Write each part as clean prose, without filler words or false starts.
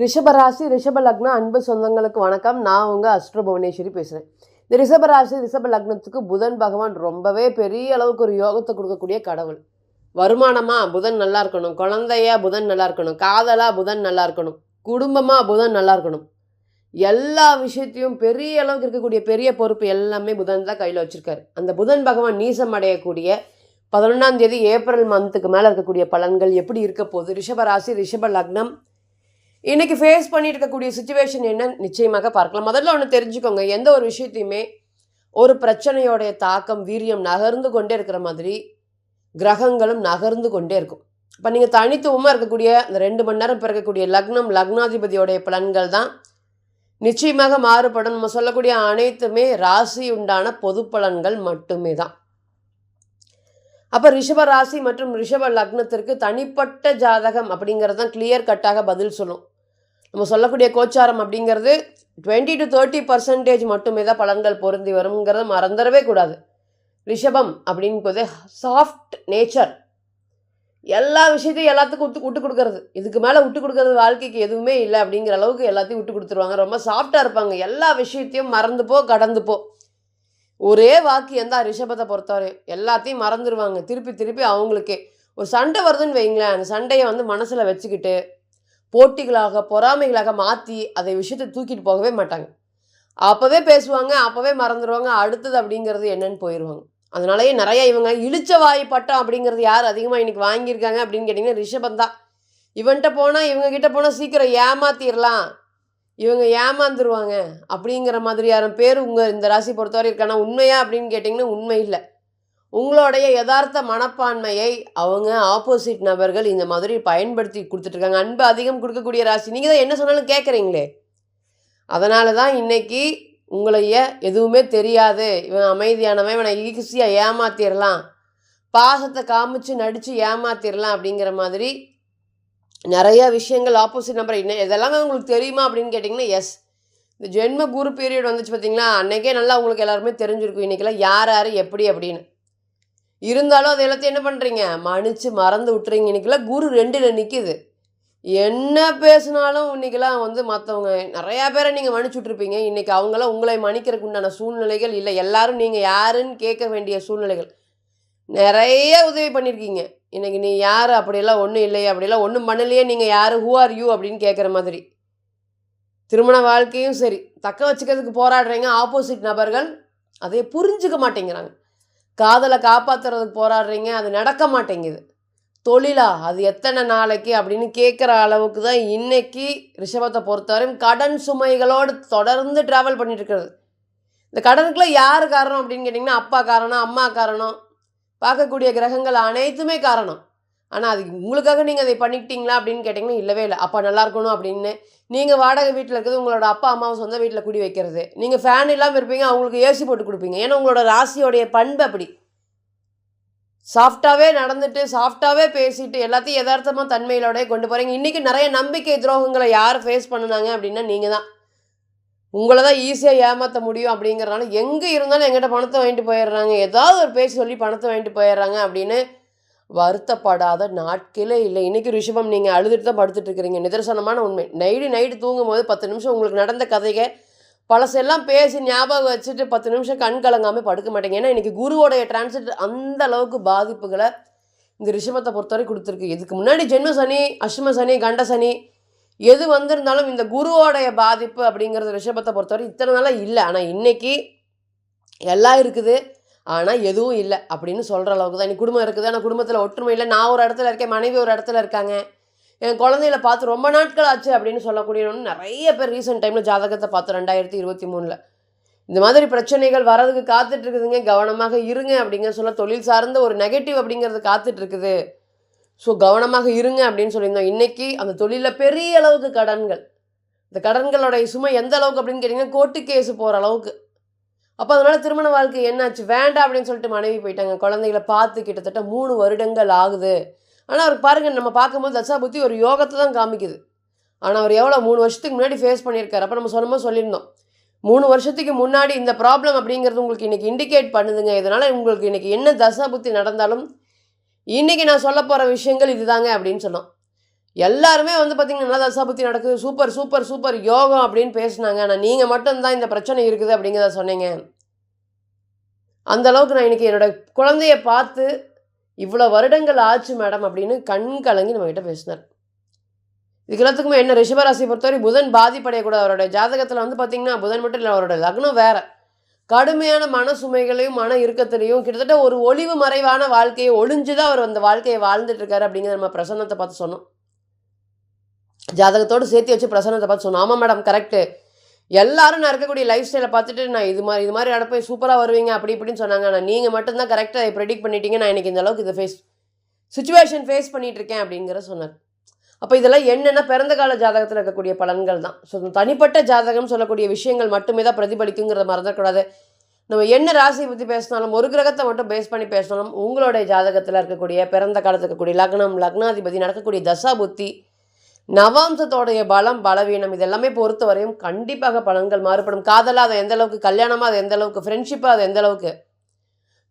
ரிஷபராசி ரிஷப லக்னம் அன்பு சொந்தங்களுக்கு வணக்கம். நான் உங்கள் அஸ்ட்ரோ புவனேஸ்வரி பேசுகிறேன். இந்த ரிஷபராசி ரிஷப லக்னத்துக்கு புதன் பகவான் ரொம்பவே பெரிய அளவுக்கு ஒரு யோகத்தை கொடுக்கக்கூடிய கடவுள். வருமானமா புதன் நல்லா இருக்கணும், குழந்தையா புதன் நல்லா இருக்கணும், காதலா புதன் நல்லா இருக்கணும், குடும்பமாக புதன் நல்லா இருக்கணும். எல்லா விஷயத்தையும் பெரிய அளவுக்கு இருக்கக்கூடிய பெரிய பொறுப்பு எல்லாமே புதன் தான் கையில் வச்சுருக்காரு. அந்த புதன் பகவான் நீசம் அடையக்கூடிய 11ஆம் தேதி ஏப்ரல் மந்த்துக்கு மேலே இருக்கக்கூடிய பலன்கள் எப்படி இருக்க போகுது, ரிஷபராசி ரிஷப லக்னம் இன்றைக்கி ஃபேஸ் பண்ணிட்டு இருக்கக்கூடிய சுச்சுவேஷன் என்னன்னு நிச்சயமாக பார்க்கலாம். முதல்ல ஒன்று தெரிஞ்சுக்கோங்க, எந்த ஒரு விஷயத்தையுமே ஒரு பிரச்சனையோடைய தாக்கம் வீரியம் நகர்ந்து கொண்டே இருக்கிற மாதிரி கிரகங்களும் நகர்ந்து கொண்டே இருக்கும். இப்போ நீங்கள் தனித்துவமாக இருக்கக்கூடிய இந்த 2 மணி நேரம் பிறக்கக்கூடிய லக்னம் லக்னாதிபதியோடைய பலன்கள் தான் நிச்சயமாக மாறுபடும். நம்ம சொல்லக்கூடிய அனைத்துமே ராசி உண்டான பொது பலன்கள் மட்டுமே தான். அப்போ ரிஷப ராசி மற்றும் ரிஷப லக்னத்திற்கு தனிப்பட்ட ஜாதகம் அப்படிங்கிறது தான் கிளியர் கட்டாக பதில் சொல்லும். நம்ம சொல்லக்கூடிய கோச்சாரம் அப்படிங்கிறது 20 to 30% மட்டுமே தான் பலன்கள் பொருந்தி வருங்கிறத மறந்துடவே கூடாது. ரிஷபம் அப்படிங்கிறது சாஃப்ட் நேச்சர், எல்லா விஷயத்தையும் எல்லாத்துக்கும் விட்டு கொடுக்கறது. இதுக்கு மேலே விட்டு கொடுக்கறது வாழ்க்கைக்கு எதுவுமே இல்லை அப்படிங்கிற அளவுக்கு எல்லாத்தையும் விட்டு கொடுத்துருவாங்க. ரொம்ப சாஃப்டாக இருப்பாங்க. எல்லா விஷயத்தையும் மறந்து போ கடந்து போ, ஒரே வாக்கியம் தான் ரிஷபத்தை பொறுத்தவரை. எல்லாத்தையும் மறந்துடுவாங்க. திருப்பி திருப்பி அவங்களுக்கே ஒரு சண்டை வருதுன்னு வைங்களேன், அந்த சண்டையை மனசில் வச்சுக்கிட்டு போட்டிகளாக பொறாமைகளாக மாற்றி அதை விஷயத்தை தூக்கிட்டு போகவே மாட்டாங்க. அப்போவே பேசுவாங்க, அப்போவே மறந்துடுவாங்க. அடுத்தது அப்படிங்கிறது என்னன்னு போயிடுவாங்க. அதனாலேயே நிறைய இவங்க இழிச்ச வாய் பட்டம் அப்படிங்கிறது யார் அதிகமாக இன்றைக்கி வாங்கியிருக்காங்க அப்படின்னு கேட்டிங்கன்னா ரிஷபம் தான். இவன்கிட்ட போனால் இவங்ககிட்ட போனால் சீக்கிரம் ஏமாத்திடலாம், இவங்க ஏமாந்துருவாங்க அப்படிங்கிற மாதிரியான பேர் உங்கள் இந்த ராசி பொறுத்தவரை இருக்கானா? உண்மையா அப்படின்னு கேட்டிங்கன்னா உண்மை இல்லை. உங்களுடைய யதார்த்த மனப்பான்மையை அவங்க ஆப்போசிட் நபர்கள் இந்த மாதிரி பயன்படுத்தி கொடுத்துட்ருக்காங்க. அன்பு அதிகம் கொடுக்கக்கூடிய ராசி. நீங்கள் தான் என்ன சொன்னாலும் கேட்குறீங்களே. அதனால தான் இன்றைக்கி உங்களைய எதுவுமே தெரியாது, இவன் அமைதியானவன், இவனை ஈஸியாக ஏமாத்திடலாம், பாசத்தை காமிச்சு நடித்து ஏமாத்திடலாம் அப்படிங்கிற மாதிரி நிறையா விஷயங்கள் ஆப்போசிட் நம்பர். இதெல்லாமே உங்களுக்கு தெரியுமா அப்படின்னு கேட்டிங்கன்னா எஸ். இந்த ஜென்ம குரு பீரியட் வந்துச்சு பார்த்தீங்களா, அன்றைக்கே நல்லா உங்களுக்கு எல்லாருமே தெரிஞ்சிருக்கும் இன்றைக்கெல்லாம் யார் யார் எப்படி அப்படின்னு. இருந்தாலும் அது எல்லாத்தையும் என்ன பண்ணுறீங்க, மறந்து விட்டுறீங்க. இன்றைக்கெல்லாம் குரு 2ல் நிற்கிது. என்ன பேசினாலும் இன்றைக்கெல்லாம் மற்றவங்க நிறையா பேரை நீங்கள் மன்னிச்சு விட்ருப்பீங்க. இன்றைக்கி அவங்களாம் உங்களை மன்னிக்கிறதுக்கு உண்டான சூழ்நிலைகள் இல்லை. எல்லாரும் நீங்கள் யாருன்னு கேட்க வேண்டிய சூழ்நிலைகள். நிறைய உதவி பண்ணியிருக்கீங்க. இன்றைக்கி நீ யார், அப்படியெல்லாம் ஒன்றும் இல்லையே, அப்படியெல்லாம் ஒன்றும் பண்ணலையே, நீங்கள் யார், ஹூ ஆர் யூ அப்படின்னு கேட்குற மாதிரி. திருமண வாழ்க்கையும் சரி, தக்க வச்சுக்கிறதுக்கு போராடுறீங்க. ஆப்போசிட் நபர்கள் அதை புரிஞ்சுக்க மாட்டேங்கிறாங்க. காதலை காப்பாற்றுறதுக்கு போராடுறீங்க, அது நடக்க மாட்டேங்குது. தொழிலா, அது எத்தனை நாளைக்கு அப்படின்னு கேட்குற அளவுக்கு தான் இன்றைக்கி ரிஷபத்தை பொறுத்தவரையும் கடன் சுமைகளோடு தொடர்ந்து ட்ராவல் பண்ணிட்டு இருக்கிறது. இந்த கடனுக்குலாம் யார் காரணம் அப்படின்னு கேட்டிங்கன்னா அப்பா காரணம், அம்மா காரணம், பார்க்கக்கூடிய கிரகங்கள் அனைத்துமே காரணம். ஆனால் அது உங்களுக்காக நீங்கள் அதை பண்ணிக்கிட்டீங்களா அப்படின்னு கேட்டிங்கன்னா இல்லவே இல்லை. அப்பா நல்லா இருக்கணும் அப்படின்னு நீங்கள் வாடகை வீட்டில் இருக்கிறது, உங்களோட அப்பா அம்மாவை சொந்த வீட்டில் குடி வைக்கிறது, நீங்கள் ஃபேன் இல்லாமல் இருப்பீங்க, அவங்களுக்கு ஏசி போட்டு கொடுப்பீங்க. ஏன்னா உங்களோட ராசியோடைய பண்பு அப்படி. சாஃப்டாகவே நடந்துட்டு சாஃப்டாகவே பேசிட்டு எல்லாத்தையும் யதார்த்தமாக தன்மையிலோடய கொண்டு போகிறீங்க. இன்றைக்கி நிறைய நம்பிக்கை துரோகங்களை யார் ஃபேஸ் பண்ணினாங்க அப்படின்னா நீங்கள் தான். உங்களை தான் ஈஸியாக ஏமாற்ற முடியும் அப்படிங்கிறனால எங்கே இருந்தாலும் எங்கிட்ட பணத்தை வாங்கிட்டு போயிடுறாங்க, ஏதாவது ஒரு பேசி சொல்லி பணத்தை வாங்கிட்டு போயிடுறாங்க அப்படின்னு வருத்தப்படாத நாட்களே இல்லை. இன்றைக்கி ரிஷபம் நீங்கள் அழுதுட்டு தான் படுத்துட்டு இருக்கிறீங்க. நிதர்சனமான உண்மை. நைட்டு தூங்கும்போது 10 நிமிஷம் உங்களுக்கு நடந்த கதையை பழசெல்லாம் பேசி ஞாபகம் வச்சுட்டு 10 நிமிஷம் கண் கலங்காமல் படுக்க மாட்டேங்க. ஏன்னா இன்றைக்கி குருவோடைய டிரான்சிட் அந்த அளவுக்கு பாதிப்புகளை இந்த ரிஷபத்தை பொறுத்தவரை கொடுத்துருக்கு. இதுக்கு முன்னாடி ஜென்ம சனி, அஷ்டம சனி, கண்ட சனி எது வந்திருந்தாலும் இந்த குருவோடைய பாதிப்பு அப்படிங்கிறது ரிஷபத்தை பொறுத்தவரை இத்தனை நாளாக இல்லை. ஆனால் இன்றைக்கி எல்லாம் இருக்குது, ஆனால் எதுவும் இல்லை அப்படின்னு சொல்கிற அளவுக்கு தான். இன்னைக்கு குடும்பம் இருக்குது, ஆனால் குடும்பத்தில் ஒற்றுமை இல்லை. நான் ஒரு இடத்துல இருக்கேன், மனைவி ஒரு இடத்துல இருக்காங்க, என் குழந்தைகளை பார்த்து ரொம்ப நாட்கள் ஆச்சு அப்படின்னு சொல்லக்கூடியவன்னு நிறைய பேர் ரீசெண்ட் டைமில் ஜாதகத்தை பார்த்து 2023 இந்த மாதிரி பிரச்சனைகள் வரதுக்கு காத்துட்ருக்குதுங்க. கவனமாக இருங்க அப்படிங்கிற சொல்ல, தொழில் சார்ந்த ஒரு நெகட்டிவ் அப்படிங்கிறது காத்துட்ருக்குது. ஸோ கவனமாக இருங்க அப்படின்னு சொல்லியிருந்தோம். இன்றைக்கி அந்த தொழிலில் பெரிய அளவுக்கு கடன்கள், இந்த கடன்களோடைய சுமை எந்த அளவுக்கு அப்படின்னு கேட்டிங்கன்னா கோர்ட்டு கேஸு போகிற அளவுக்கு. அப்போ அதனால் திருமண வாழ்க்கை என்னாச்சு, வேண்டாம் அப்படின்னு சொல்லிட்டு மனைவி போயிட்டாங்க. குழந்தைகளை பார்த்து கிட்டத்தட்ட 3 வருடங்கள் ஆகுது. ஆனால் அவருக்கு பாருங்கள், நம்ம பார்க்கும்போது தசாபுத்தி ஒரு யோகத்தை தான் காமிக்குது. ஆனால் அவர் எவ்வளோ 3 வருஷத்துக்கு முன்னாடி ஃபேஸ் பண்ணியிருக்காரு. அப்போ நம்ம சொன்னமோ சொல்லியிருந்தோம், 3 வருஷத்துக்கு முன்னாடி இந்த ப்ராப்ளம் அப்படிங்கிறது உங்களுக்கு இன்றைக்கி இண்டிகேட் பண்ணுதுங்க. இதனால் உங்களுக்கு இன்றைக்கி என்ன தசாபுத்தி நடந்தாலும் இன்றைக்கி நான் சொல்ல போகிற விஷயங்கள் இதுதாங்க அப்படின்னு சொன்னோம். எல்லாருமே வந்து பார்த்தீங்கன்னா நல்லா தசாபுத்தி நடக்குது, சூப்பர் சூப்பர் சூப்பர் யோகம் அப்படின்னு பேசுனாங்க. ஆனால் நீங்கள் மட்டும்தான் இந்த பிரச்சனை இருக்குது அப்படிங்கிறத சொன்னீங்க. அந்த அளவுக்கு நான் இன்னைக்கு என்னோட குழந்தைய பார்த்து இவ்வளோ வருடங்கள் ஆச்சு மேடம் அப்படின்னு கண் கலங்கி நம்மகிட்ட பேசினார். இதுக்கு எல்லாத்துக்குமே என்ன ரிஷபராசியை பொறுத்தவரை புதன் பாதிப்படையக்கூடாது. அவரோட ஜாதகத்தில் வந்து பார்த்தீங்கன்னா புதன் மட்டும் இல்லை, அவரோட லக்னம் வேற. கடுமையான மன சுமைகளையும் மன இறுக்கத்திலையும் கிட்டத்தட்ட ஒரு ஒளிவு மறைவான வாழ்க்கையை ஒளிஞ்சு தான் அவர் அந்த வாழ்க்கையை வாழ்ந்துட்டு இருக்காரு அப்படிங்கிறத நம்ம பிரசன்னத்தை பார்த்து சொன்னோம். ஜாதகத்தோடு சேர்த்து வச்சு பிரசன்னத்தை பார்த்து சொன்னோம். ஆமாம் மேடம் கரெக்டு. எல்லாரும் நான் இருக்கக்கூடிய லைஃப் ஸ்டைலை பார்த்துட்டு நான் இது மாதிரி நடப்பேன், சூப்பராக வருவீங்க அப்படி இப்படின்னு சொன்னாங்க. ஆனால் நீங்கள் மட்டும்தான் கரெக்டாக அதை ப்ரெடிக்ட் பண்ணிட்டீங்க. நான் எனக்கு இந்த அளவுக்கு இதை சுச்சுவேஷன் ஃபேஸ் பண்ணிகிட்டு இருக்கேன் அப்படிங்கிற சொன்னார். அப்போ இதெல்லாம் என்னென்னா பிறந்த கால ஜாதகத்தில் இருக்கக்கூடிய பலன்கள் தான். ஸோ தனிப்பட்ட ஜாதகம் சொல்லக்கூடிய விஷயங்கள் மட்டுமே தான் பிரதிபலிக்குங்கிறத மறந்துடக்கூடாது. நம்ம என்ன ராசியை பற்றி பேசினாலும் ஒரு கிரகத்தை மட்டும் பேஸ் பண்ணி பேசினாலும் உங்களுடைய ஜாதகத்தில் இருக்கக்கூடிய பிறந்த காலத்தில் இருக்கக்கூடிய லக்னம், லக்னாதிபதி, நடக்கக்கூடிய தசா புத்தி, நவாம்சத்தோடைய பலம் பலவீனம் இதெல்லாமே பொறுத்தவரையும் கண்டிப்பாக பலன்கள் மாறுபடும். காதலாக அது எந்த அளவுக்கு, கல்யாணமாக அது எந்த அளவுக்கு, ஃப்ரெண்ட்ஷிப்பாக அது எந்த அளவுக்கு,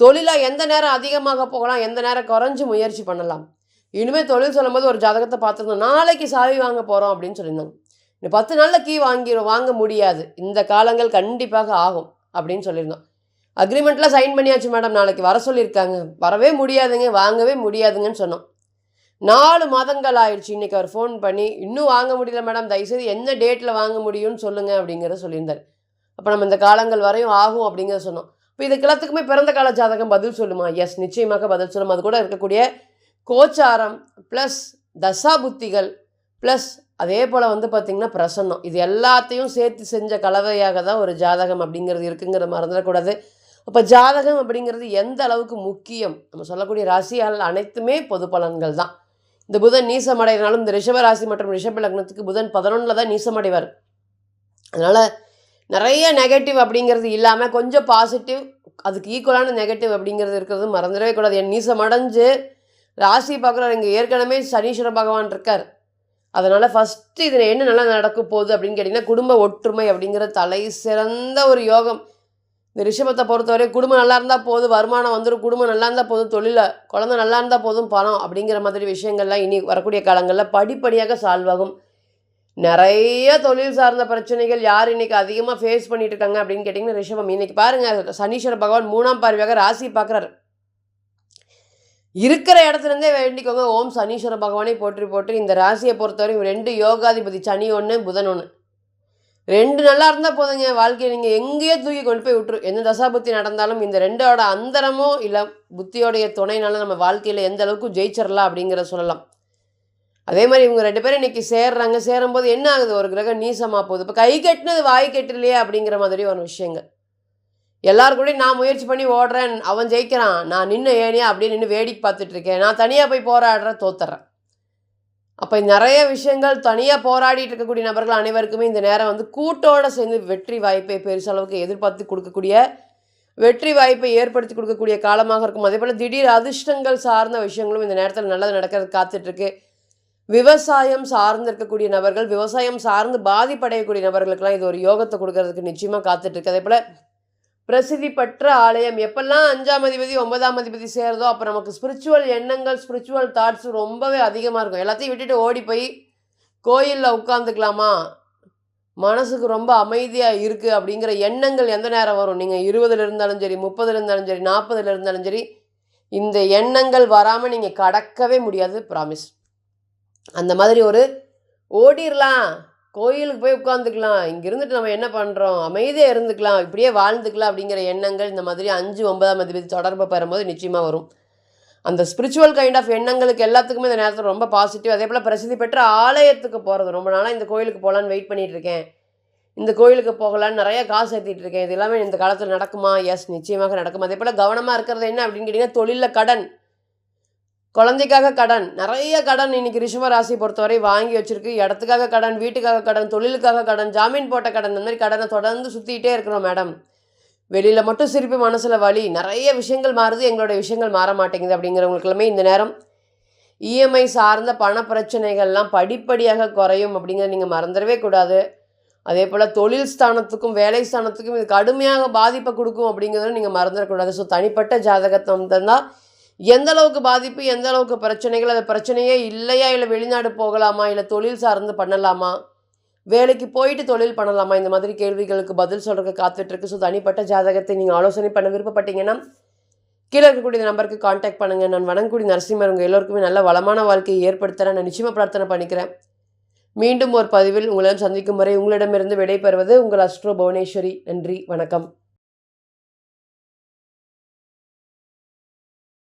தொழிலாக எந்த நேரம் அதிகமாக போகலாம், எந்த நேரம் குறைஞ்சி முயற்சி பண்ணலாம். இனிமேல் தொழில் சொல்லும்போது ஒரு ஜாதகத்தை பார்த்துருந்தோம், நாளைக்கு சாவி வாங்க போகிறோம் அப்படின்னு சொல்லியிருந்தாங்க. இந்த 10 நாளில் கீ வாங்க முடியாது, இந்த காலங்கள் கண்டிப்பாக ஆகும் அப்படின்னு சொல்லியிருந்தோம். அக்ரிமெண்ட்லாம் சைன் பண்ணியாச்சு மேடம், நாளைக்கு வர சொல்லியிருக்காங்க, வரவே முடியாதுங்க, வாங்கவே முடியாதுங்கன்னு சொன்னோம். 4 மாதங்கள் ஆயிடுச்சு. இன்றைக்கி அவர் ஃபோன் பண்ணி இன்னும் வாங்க முடியல மேடம், தயவுசெய்து என்ன டேட்டில் வாங்க முடியும்னு சொல்லுங்கள் அப்படிங்கிறத சொல்லியிருந்தார். அப்போ நம்ம இந்த காலங்கள் வரையும் ஆகும் அப்படிங்கிறத சொன்னோம். இப்போ இதுக்கு எல்லாத்துக்குமே பிறந்த கால ஜாதகம் பதில் சொல்லுமா? எஸ், நிச்சயமாக பதில் சொல்லும். அது கூட இருக்கக்கூடிய கோச்சாரம் ப்ளஸ் தசா புத்திகள் ப்ளஸ் அதே போல் வந்து பார்த்திங்கன்னா பிரசன்னம், இது எல்லாத்தையும் சேர்த்து செஞ்ச கலவையாக தான் ஒரு ஜாதகம் அப்படிங்கிறது இருக்குங்கிறத மறந்துடக்கூடாது. அப்போ ஜாதகம் அப்படிங்கிறது எந்த அளவுக்கு முக்கியம், நம்ம சொல்லக்கூடிய ராசியால் அனைத்துமே பொது பலன்கள் தான். இந்த புதன் நீசமடைனாலும் இந்த ரிஷப ராசி மற்றும் ரிஷப லக்னத்துக்கு புதன் 11 தான் நீசமடைவார். அதனால் நிறைய நெகட்டிவ் அப்படிங்கிறது இல்லாமல் கொஞ்சம் பாசிட்டிவ், அதுக்கு ஈக்குவலான நெகட்டிவ் அப்படிங்கிறது இருக்கிறது மறந்துடவே கூடாது. என் நீசமடைஞ்சு ராசி பார்க்குறாரு, இங்கே ஏற்கனவே சனீஸ்வர பகவான் இருக்கார். அதனால் ஃபஸ்ட்டு இதில் என்ன நல்லா நடக்க போகுது அப்படின்னு கேட்டிங்கன்னா குடும்ப ஒற்றுமை அப்படிங்கிற தலை சிறந்த ஒரு யோகம். இந்த ரிஷபத்தை பொறுத்தவரை குடும்பம் நல்லா இருந்தால் போதும், வருமானம் வந்துடும், குடும்பம் நல்லா இருந்தால் போதும், தொழிலை குழந்தை நல்லா இருந்தால் போதும், பணம் அப்படிங்கிற மாதிரி விஷயங்கள்லாம் இனி வரக்கூடிய காலங்களில் படிப்படியாக சால்வ் ஆகும். நிறைய தொழில் சார்ந்த பிரச்சனைகள் யார் இன்றைக்கி அதிகமாக ஃபேஸ் பண்ணிட்டு இருக்காங்க அப்படின்னு கேட்டிங்கன்னா ரிஷபம். இன்றைக்கி பாருங்கள், சனீஸ்வர பகவான் 3ஆம் பார்வையாக ராசி பார்க்குறாரு. இருக்கிற இடத்துலேருந்தே வேண்டிக்கோங்க, ஓம் சனீஸ்வர பகவானே போற்றி போற்றி. இந்த ராசியை பொறுத்தவரைக்கும் 2 யோகாதிபதி, சனி 1 புதன் 1, 2 நல்லா இருந்தால் போதுங்க, வாழ்க்கையை நீங்கள் எங்கேயோ தூக்கி கொண்டு போய் விட்டுரும். எந்த தசாபுத்தி நடந்தாலும் இந்த 2ஓட அந்தரமோ இல்லை புத்தியோடைய துணைனால நம்ம வாழ்க்கையில் எந்த அளவுக்கு ஜெயிச்சிடலாம் அப்படிங்கிறத சொல்லலாம். அதே மாதிரி இவங்க 2 பேரும் இன்றைக்கி சேர்றாங்க. சேரும்போது என்ன ஆகுது, ஒரு கிரகம் நீசமாக போகுது. இப்போ கை கட்டினது வாய் கட்டலையே அப்படிங்கிற மாதிரி ஒரு விஷயங்கள். எல்லாருக்கூடையும் நான் முயற்சி பண்ணி ஓடுறேன், அவன் ஜெயிக்கிறான், நான் நின்று ஏனியா அப்படின்னு நின்று வேடிக்கை பார்த்துட்ருக்கேன், நான் தனியாக போய் போராடுறேன், தோத்துறேன். அப்போ நிறைய விஷயங்கள் தனியாக போராடிட்டு இருக்கக்கூடிய நபர்கள் அனைவருக்குமே இந்த நேரம் வந்து கூட்டோடு சேர்ந்து வெற்றி வாய்ப்பை பெருசளவுக்கு எதிர்பார்த்து கொடுக்கக்கூடிய, வெற்றி வாய்ப்பை ஏற்படுத்தி கொடுக்கக்கூடிய காலமாக இருக்கும். அதே போல் திடீர் அதிர்ஷ்டங்கள் சார்ந்த விஷயங்களும் இந்த நேரத்தில் நல்லது நடக்கிறது காத்துட்ருக்கு. விவசாயம் சார்ந்து இருக்கக்கூடிய நபர்கள், விவசாயம் சார்ந்து பாதிப்படையக்கூடிய நபர்களுக்கெல்லாம் இது ஒரு யோகத்தை கொடுக்கறதுக்கு நிச்சயமாக காத்துட்ருக்கு. அதே போல் பிரசித்தி பெற்ற ஆலயம், எப்பெல்லாம் 5ஆம் அதிபதி 9ஆம் அதிபதி சேருதோ அப்போ நமக்கு ஸ்பிரிச்சுவல் எண்ணங்கள், ஸ்பிரிச்சுவல் தாட்ஸ் ரொம்பவே அதிகமாக இருக்கும். எல்லாத்தையும் விட்டுட்டு ஓடி போய் கோயிலில் உட்காந்துக்கலாமா, மனசுக்கு ரொம்ப அமைதியாக இருக்குது அப்படிங்கிற எண்ணங்கள் எந்த நேரம் வரும்? நீங்கள் 20 இருந்தாலும் சரி, 30 இருந்தாலும் சரி, 40 இருந்தாலும் சரி, இந்த எண்ணங்கள் வராமல் நீங்கள் கடக்கவே முடியாது, ப்ராமிஸ். அந்த மாதிரி ஒரு ஓடிடலாம், கோயிலுக்கு போய் உட்காந்துக்கலாம், இங்கே இருந்துட்டு நம்ம என்ன பண்ணுறோம், அமைதியாக இருந்துக்கலாம், இப்படியே வாழ்ந்துக்கலாம் அப்படிங்கிற எண்ணங்கள் இந்த மாதிரி 5 9ஆம் அதிபதி தொடர்பை பெறும்போது நிச்சயமாக வரும். அந்த ஸ்பிரிச்சுவல் கைண்ட் ஆஃப் எண்ணங்களுக்கு எல்லாத்துக்குமே இந்த நேரத்தில் ரொம்ப பாசிட்டிவ். அதே போல் பிரசித்தி பெற்ற ஆலயத்துக்கு போகிறது, ரொம்ப நாளாக இந்த கோயிலுக்கு போகலான்னு வெயிட் பண்ணிகிட்டு இருக்கேன், இந்த கோயிலுக்கு போகலான்னு நிறைய காசு சேர்த்திட்டு இருக்கேன், இது எல்லாமே இந்த காலத்தில் நடக்குமா? எஸ், நிச்சயமாக நடக்கும். அதே போல் கவனமாக இருக்கிறது என்ன அப்படின்னு கேட்டிங்கன்னா தொழிலில் கடன், குழந்தைக்காக கடன், நிறைய கடன் இன்றைக்கி ரிஷப ராசி பொறுத்தவரை வாங்கி வச்சுருக்கு. இடத்துக்காக கடன், வீட்டுக்காக கடன், தொழிலுக்காக கடன், ஜாமீன் போட்ட கடன், இந்த மாதிரி கடனை தொடர்ந்து சுற்றிக்கிட்டே இருக்கிறோம் மேடம். வெளியில் மட்டும் சிரிப்பு, மனசில் வலி, நிறைய விஷயங்கள் மாறுது, எங்களுடைய விஷயங்கள் மாற மாட்டேங்குது அப்படிங்கிறவங்களுக்குமே இந்த நேரம் இஎம்ஐ சார்ந்த பண பிரச்சனைகள்லாம் படிப்படியாக குறையும் அப்படிங்கிறத நீங்கள் மறந்துடவே கூடாது. அதே போல் தொழில் ஸ்தானத்துக்கும் வேலை ஸ்தானத்துக்கும் இது கடுமையாக பாதிப்பை கொடுக்கும் அப்படிங்கிறத நீங்கள் மறந்துடக்கூடாது. ஸோ தனிப்பட்ட ஜாதகத்தை தான் எந்த அளவுக்கு பாதிப்பு, எந்த அளவுக்கு பிரச்சனைகள், அது பிரச்சனையே இல்லையா, இல்லை வெளிநாடு போகலாமா, இல்லை தொழில் சார்ந்து பண்ணலாமா, வேலைக்கு போயிட்டு தொழில் பண்ணலாமா, இந்த மாதிரி கேள்விகளுக்கு பதில் சொல்கிறதுக்கு காத்துட்ருக்கு. ஸோ தனிப்பட்ட ஜாதகத்தை நீங்கள் ஆலோசனை பண்ண விருப்பப்பட்டீங்கன்னா கீழே இருக்கக்கூடிய நம்பருக்கு காண்டாக்ட் பண்ணுங்கள். நான் வணங்கக்கூடிய நரசிம்மர் உங்கள் எல்லோருக்குமே நல்ல வளமான வாழ்க்கையை ஏற்படுத்துகிறேன் நான் நிச்சயமாக பிரார்த்தனை பண்ணிக்கிறேன். மீண்டும் ஒரு பதிவில் உங்களிடம் சந்திக்கும் வரை உங்களிடமிருந்து விடைபெறுவது உங்கள் அஸ்ட்ரோ புவனேஸ்வரி. நன்றி, வணக்கம்.